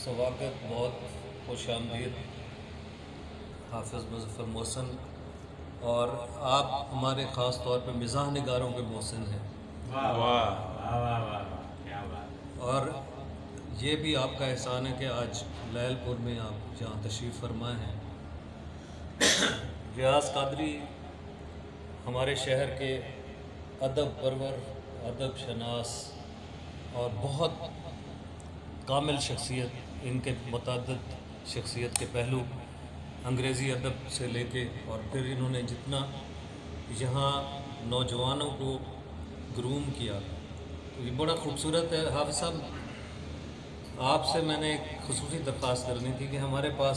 स्वागत, बहुत खुशामदीद हाफिज़ मुज़फ़्फ़र मोहसिन। और आप हमारे ख़ास तौर पर मिज़ाह निगारों के मोहसिन हैं। वाह वाह वाह वाह, क्या बात। और ये भी आपका एहसान है कि आज लैलपुर में आप जहाँ तशरीफ़ फरमा हैं। रियाज़ कादरी हमारे शहर के अदब परवर, अदब शनास और बहुत कामिल शख्सियत, इनके मुतअद्दिद शख्सियत के पहलू अंग्रेज़ी अदब से लेके और फिर इन्होंने जितना यहाँ नौजवानों को ग्रूम किया, तो ये बड़ा ख़ूबसूरत है। हाफ़िज़ साहब, आपसे मैंने एक ख़ुसूसी दरख्वास्त करनी थी कि हमारे पास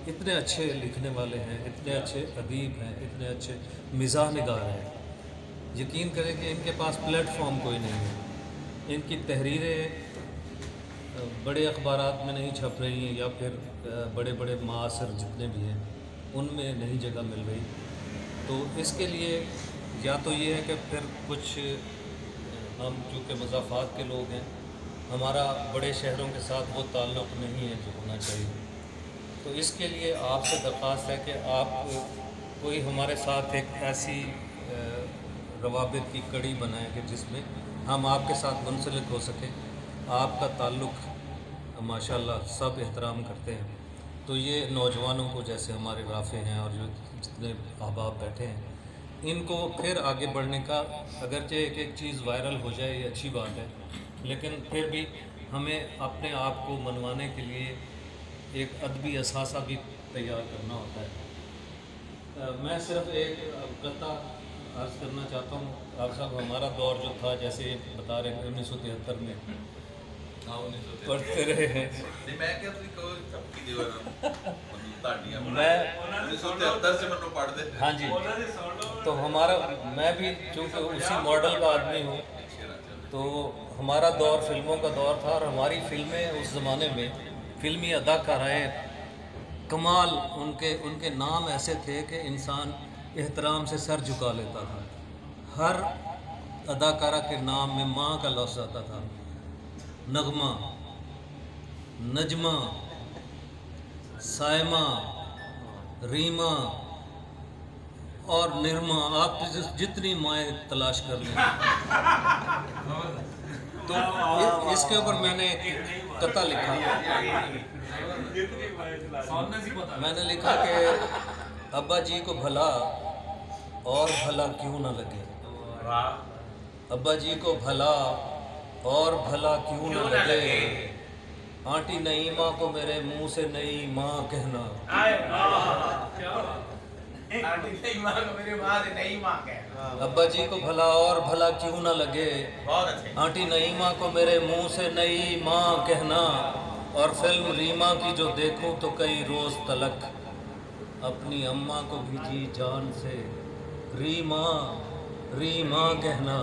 इतने अच्छे लिखने वाले हैं, इतने अच्छे अदीब हैं, इतने अच्छे मिज़ाह निगार हैं, यकीन करें कि इनके पास प्लेटफॉर्म कोई नहीं है। इनकी तहरीरें बड़े अखबारात में नहीं छप रही हैं या फिर बड़े बड़े मासर जितने भी हैं उनमें नहीं जगह मिल रही। तो इसके लिए या तो ये है कि फिर कुछ हम चूँकि मज़ाफ़ात के लोग हैं, हमारा बड़े शहरों के साथ वो ताल्लुक़ नहीं है जो होना चाहिए। तो इसके लिए आपसे दरख्वास्त है कि आप कोई हमारे साथ एक ऐसी रवाबित की कड़ी बनाएं कि जिसमें हम आपके साथ मुंसलिक हो सकें। आपका ताल्लुक़ माशाल्लाह सब एहतराम करते हैं। तो ये नौजवानों को, जैसे हमारे राफ़े हैं और जो जितने अहबाब बैठे हैं, इनको फिर आगे बढ़ने का, अगरचे एक एक चीज़ वायरल हो जाए ये अच्छी बात है, लेकिन फिर भी हमें अपने आप को मनवाने के लिए एक अदबी असासा भी तैयार करना होता है। मैं सिर्फ़ एक कता अर्ज़ करना चाहता हूँ। आप साहब, हमारा दौर जो था, जैसे बता रहे हैं 1973 में पढ़ते रहे हैं। हाँ जी, तो हमारा, मैं भी चूँकि उसी मॉडल का आदमी हूँ, तो हमारा दौर फिल्मों का दौर था और हमारी फिल्में उस ज़माने में फिल्मी अदाकाराएँ कमाल, उनके नाम ऐसे थे कि इंसान एहतराम से सर झुका लेता था। हर अदाकारा के नाम में माँ का लफ्ज़ आता था। नगमा, नजमा, सायमा, रीमा और निर्मा, आप जितनी माएँ तलाश कर लें। तो इसके ऊपर मैंने एक कथा लिखा। मैंने लिखा कि अब्बा जी को भला और भला क्यों ना लगे, अब्बा जी को भला और भला क्यों न लगे, आंटी नईमा को मेरे मुंह से नई माँ कहना। अब्बा जी को भला और भला क्यों न लगे, आंटी नईमा को मेरे मुंह से नई माँ कहना। और फिल्म रीमा की जो देखूं तो कई रोज़ तलक, अपनी अम्मा को भी जी जान से रीमा रीमा कहना।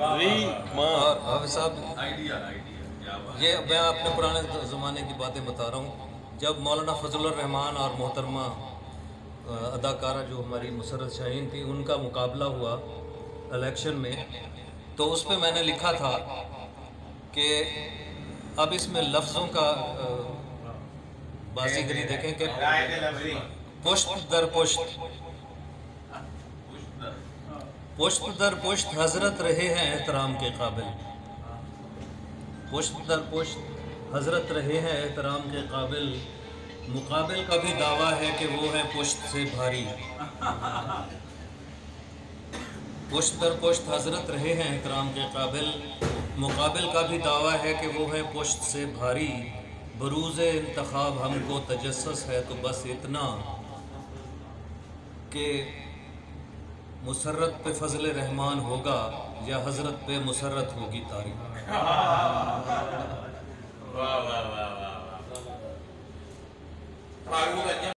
और साहब, ये मैं अपने पुराने ज़माने की बातें बता रहा हूँ। जब मौलाना फजलुर रहमान और मोहतरमा अदाकारा जो हमारी मुसर्रत शाहीन थी, उनका मुकाबला हुआ इलेक्शन में, तो उस पर मैंने लिखा था कि अब इसमें लफ्ज़ों का बाजीगरी देखें कि पुष्ट दर पुष्ट, पुष्ट दर पुष्ट हजरत रहे हैं एहतराम के काबिल, पुष्ट दर पुष्ट हजरत रहे हैं एहतराम के काबिल। मुकाबिल का भी दावा है कि वो है पुष्ट से भारी, पुष्ट दर पुष्ट हजरत रहे हैं एहतराम के काबिल। मुकाबिल का भी दावा है कि वो है पुष्ट से भारी। बरूज़े इंतखाब हमको तजस्सुस है तो बस इतना कि मुसर्रत पे फजल रहमान होगा या हजरत पे मुसर्रत होगी तारीख। वाह वाह वाह वाह।